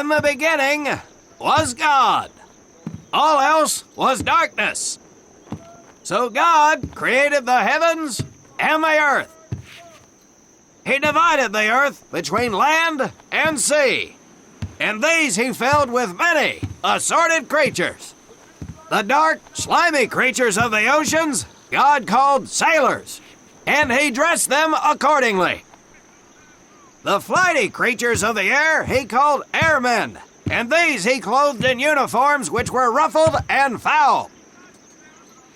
In the beginning was God. All else was darkness. So God created the heavens and the earth. He divided the earth between land and sea, and these he filled with many assorted creatures. The dark, slimy creatures of the oceans God called sailors, and he dressed them accordingly. The flighty creatures of the air he called airmen, and these he clothed in uniforms which were ruffled and foul.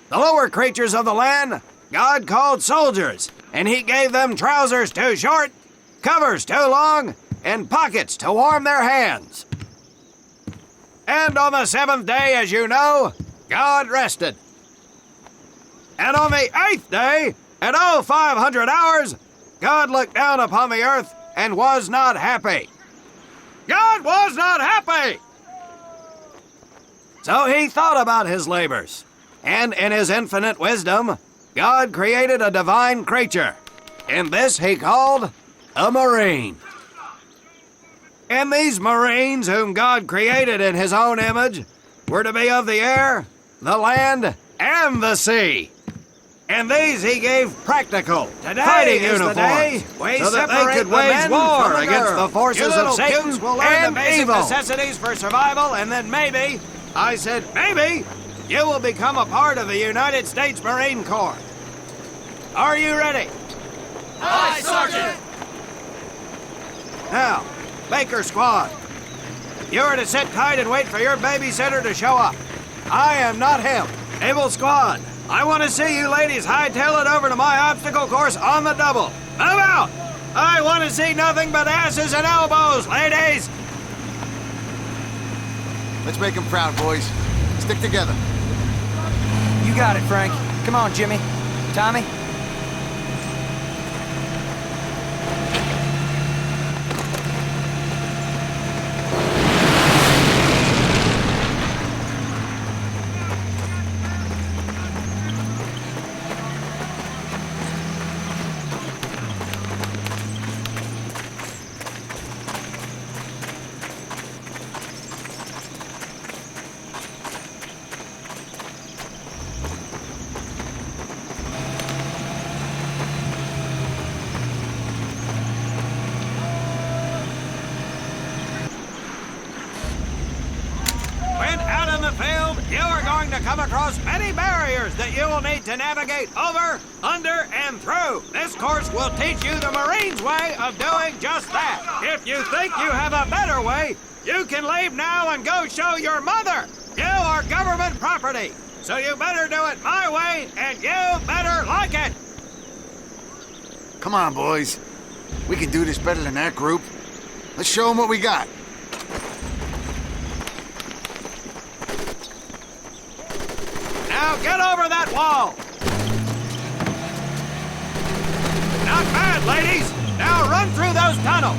The lower creatures of the land God called soldiers, and he gave them trousers too short, covers too long, and pockets to warm their hands. And on the seventh day, as you know, God rested. And on the eighth day, at 0500 hours, God looked down upon the earth and was not happy. God was not happy! So he thought about his labors, and in his infinite wisdom, God created a divine creature, and this he called a marine. And these marines whom God created in his own image were to be of the air, the land, and the sea. And these he gave practical, fighting uniforms, so that they could wage war against the forces of Satan will learn and the basic evil necessities for survival, and then maybe, I said maybe, you will become a part of the United States Marine Corps. Are you ready? Aye, Sergeant! Now, Baker Squad, you are to sit tight and wait for your babysitter to show up. I am not him. Naval Squad, I want to see you ladies hightail it over to my obstacle course on the double. Move out! I want to see nothing but asses and elbows, ladies! Let's make them proud, boys. Stick together. You got it, Frank. Come on, Jimmy. Tommy? You are going to come across many barriers that you will need to navigate over, under, and through. This course will teach you the Marines' way of doing just that. If you think you have a better way, you can leave now and go show your mother. You are government property, so you better do it my way, and you better like it. Come on, boys. We can do this better than that group. Let's show them what we got. Now get over that wall! Not bad, ladies! Now run through those tunnels!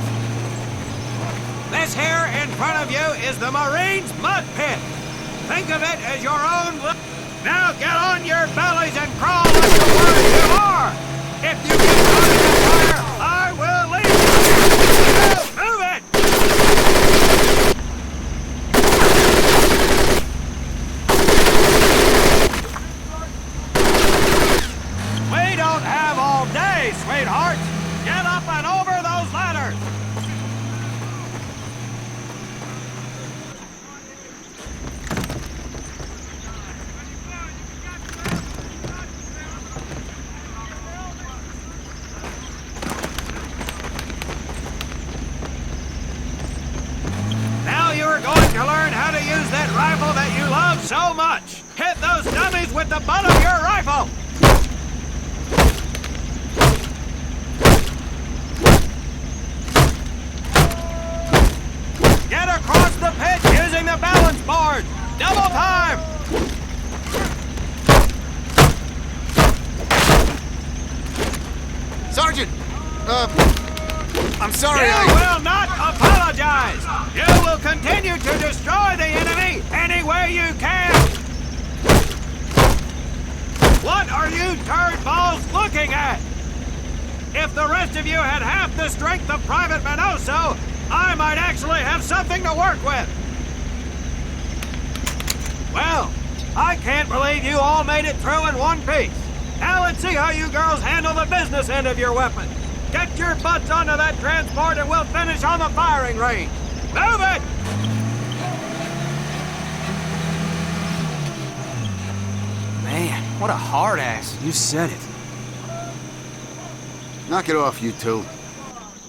This here in front of you is the Marines' mud pit. Think of it as your own... Now get on your bellies and crawl like the birds you are! If you get caught in the fire, I will leave you! Move it! Sweetheart, get up and over those ladders! Now you are going to learn how to use that rifle that you love so much. Hit those dummies with the butt of your rifle! Across the pit using the balance board! Double time! Sergeant! I'm sorry, You will not apologize! You will continue to destroy the enemy any way you can! What are you turd balls looking at? If the rest of you had half the strength of Private Manoso, I might actually have something to work with. Well, I can't believe you all made it through in one piece. Now let's see how you girls handle the business end of your weapon. Get your butts onto that transport and we'll finish on the firing range. Move it! Man, what a hard ass. You said it. Knock it off, you two.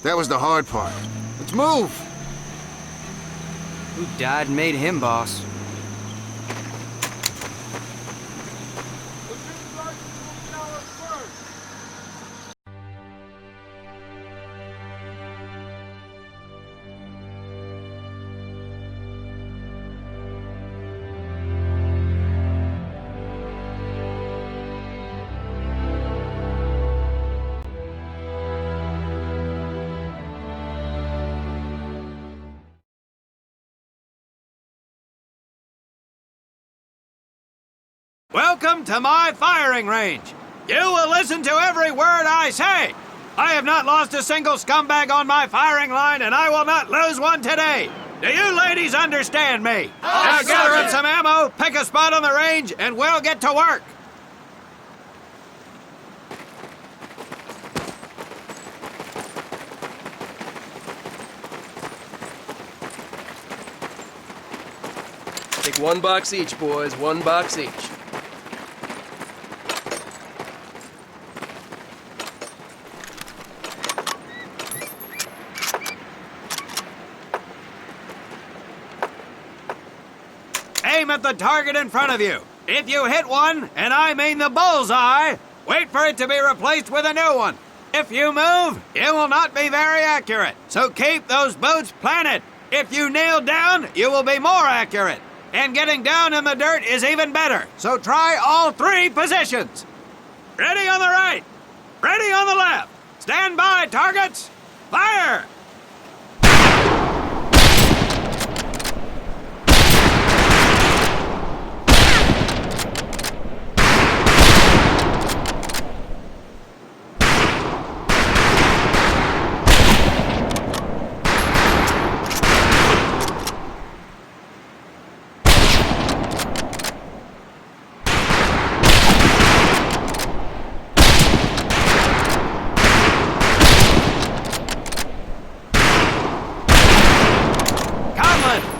That was the hard part. Let's move! Who died and made him boss? Welcome to my firing range. You will listen to every word I say. I have not lost a single scumbag on my firing line, and I will not lose one today. Do you ladies understand me? Now gather up some ammo, pick a spot on the range, and we'll get to work. Take 1 box each, boys. 1 box each. Aim at the target in front of you. If you hit one, and I mean the bullseye, wait for it to be replaced with a new one. If you move, it will not be very accurate, so keep those boots planted. If you kneel down, you will be more accurate. And getting down in the dirt is even better, so try all 3 positions. Ready on the right, ready on the left. Stand by, targets. Fire!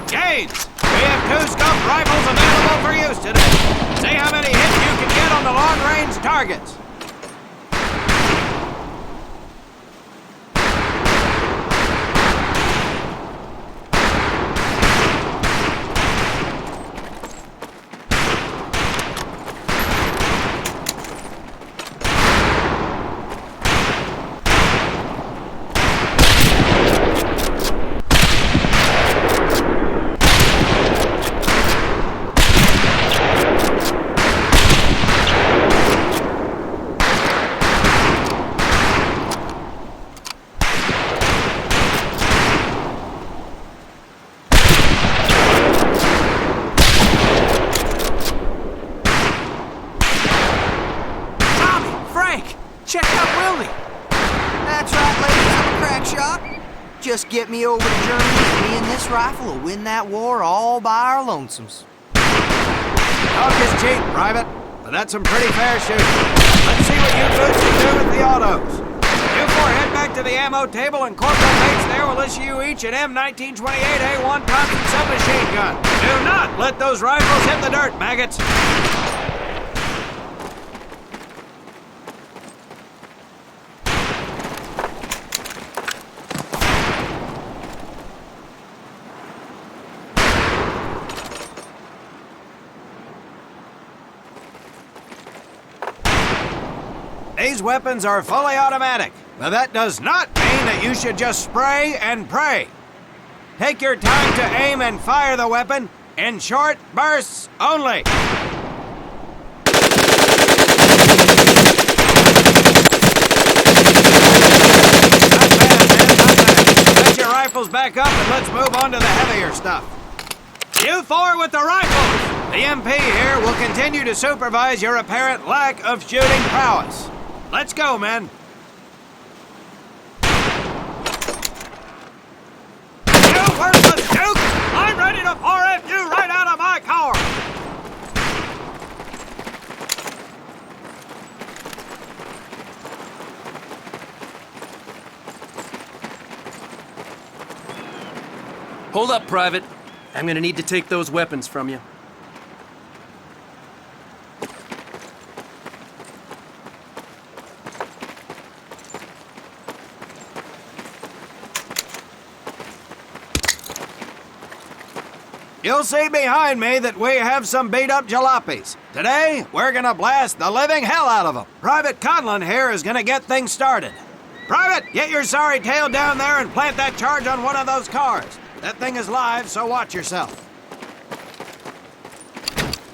Gaines, we have 2 scope rifles available for use today. See how many hits you can get on the long-range targets. Check out Willie! That's right, ladies, I'm a crack shot. Just get me over to Germany and me and this rifle will win that war all by our lonesomes. Talk is cheap, Private, but that's some pretty fair shooting. Let's see what you boots can do with the autos. You 4 head back to the ammo table and Corporal Bates there will issue you each an M1928A1 Thompson submachine gun. Do not let those rifles hit the dirt, maggots. These weapons are fully automatic, but that does not mean that you should just spray and pray. Take your time to aim and fire the weapon in short bursts only. Not bad, man, not bad. Set your rifles back up and let's move on to the heavier stuff. You 4 with the rifles! The MP here will continue to supervise your apparent lack of shooting prowess. Let's go, men. Hold up, Private. I'm gonna need to take those weapons from you. You'll see behind me that we have some beat-up jalopies. Today, we're gonna blast the living hell out of them. Private Conlon here is gonna get things started. Private, get your sorry tail down there and plant that charge on one of those cars. That thing is live, so watch yourself.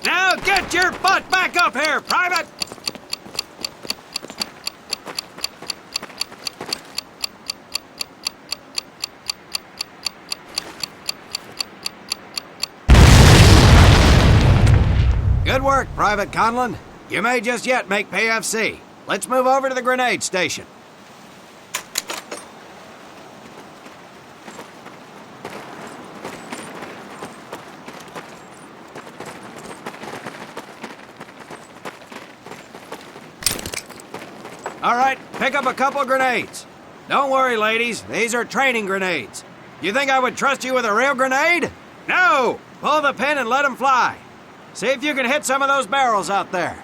Now get your butt back up here, Private! Good work, Private Conlon. You may just yet make PFC. Let's move over to the grenade station. All right, pick up a couple grenades. Don't worry, ladies. These are training grenades. You think I would trust you with a real grenade? No! Pull the pin and let them fly. See if you can hit some of those barrels out there.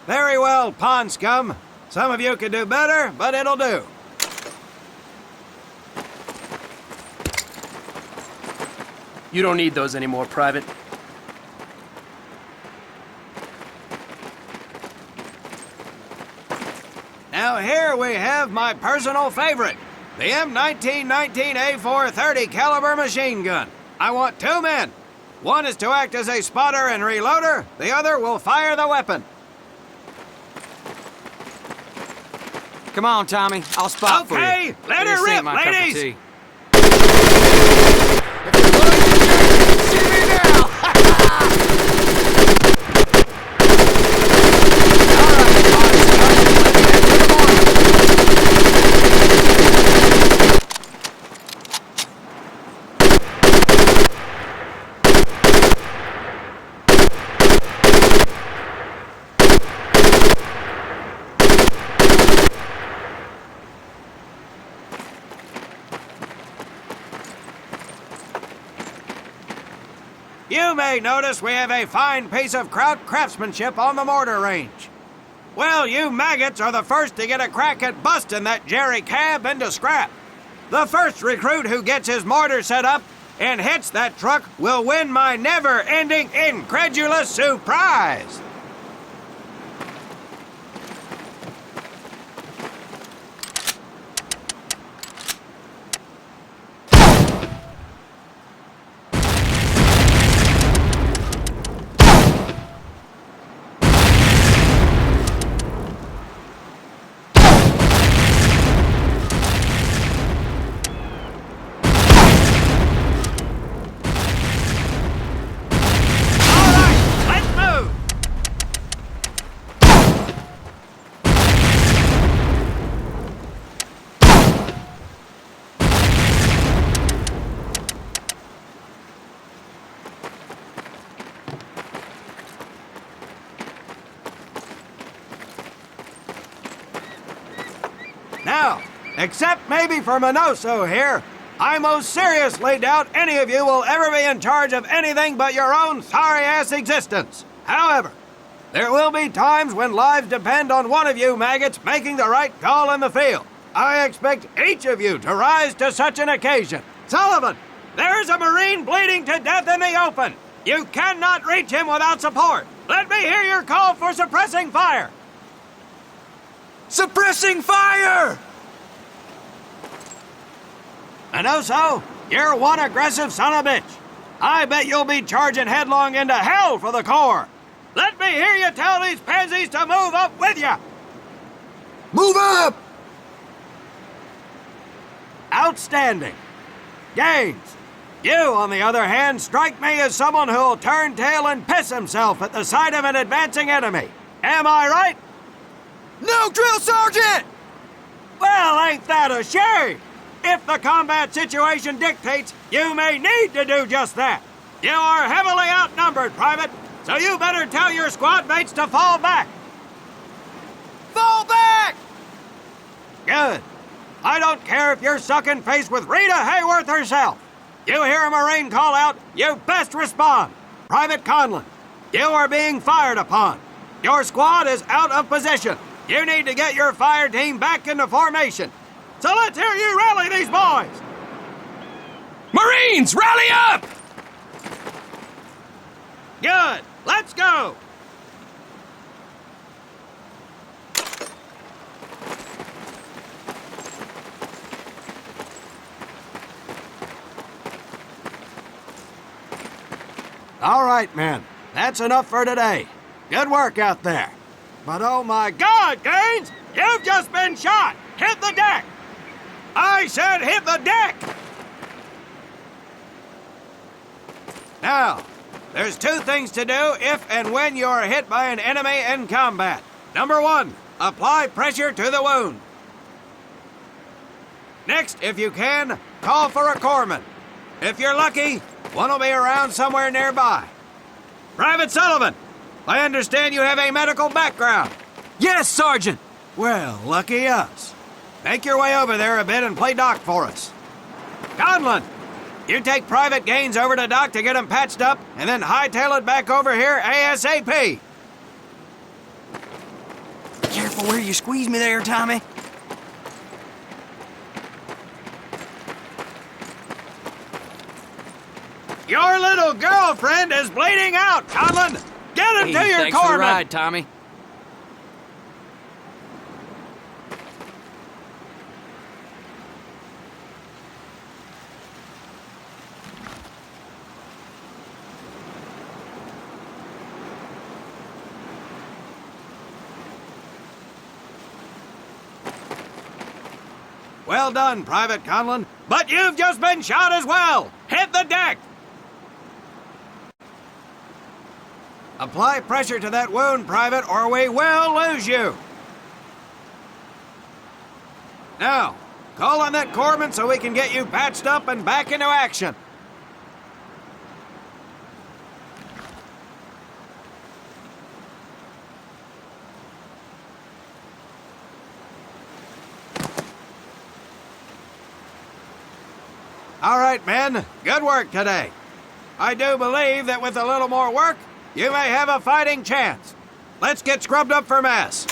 Very well, pond scum. Some of you could do better, but it'll do. You don't need those anymore, Private. Now here we have my personal favorite, the M1919A430 caliber machine gun. I want 2 men. One is to act as a spotter and reloader. The other will fire the weapon. Come on, Tommy. I'll spot for you. Okay, let her This ain't rip, my cup of ladies. tea. See me now! You may notice we have a fine piece of Kraut craftsmanship on the mortar range. Well, you maggots are the first to get a crack at busting that Jerry cab into scrap. The first recruit who gets his mortar set up and hits that truck will win my never-ending incredulous surprise. Now, except maybe for Minoso here, I most seriously doubt any of you will ever be in charge of anything but your own sorry-ass existence. However, there will be times when lives depend on one of you maggots making the right call in the field. I expect each of you to rise to such an occasion. Sullivan, there is a Marine bleeding to death in the open. You cannot reach him without support. Let me hear your call for suppressing fire. Suppressing fire! Minoso, You're one aggressive son of a bitch. I bet you'll be charging headlong into hell for the Corps. Let me hear you tell these pansies to move up with you. Move up! Outstanding. Gaines, you, on the other hand, strike me as someone who'll turn tail and piss himself at the sight of an advancing enemy. Am I right? No, drill sergeant! Well, ain't that a shame? If the combat situation dictates, you may need to do just that. You are heavily outnumbered, Private, so you better tell your squad mates to fall back. Fall back! Good. I don't care if you're sucking face with Rita Hayworth herself. You hear a Marine call out, you best respond. Private Conlon, you are being fired upon. Your squad is out of position. You need to get your fire team back into formation. So let's hear you rally these boys. Marines, rally up! Good. Let's go. All right, men. That's enough for today. Good work out there. But oh my God, Gaines! You've just been shot! Hit the deck! I said hit the deck! Now, there's two things to do if and when you are hit by an enemy in combat. Number one, apply pressure to the wound. Next, if you can, call for a corpsman. If you're lucky, one will be around somewhere nearby. Private Sullivan, I understand you have a medical background. Yes, Sergeant! Well, lucky us. Make your way over there a bit and play doc for us. Conlon, you take Private Gaines over to doc to get him patched up, and then hightail it back over here ASAP. Careful where you squeeze me there, Tommy. Your little girlfriend is bleeding out, Conlon. Get him to your thanks for the corpsman. ride, Tommy. Well done, Private Conlon, but you've just been shot as well. Hit the deck. Apply pressure to that wound, Private, or we will lose you. Now, call on that corpsman so we can get you patched up and back into action. All right, men. Good work today. I do believe that with a little more work, you may have a fighting chance. Let's get scrubbed up for mass.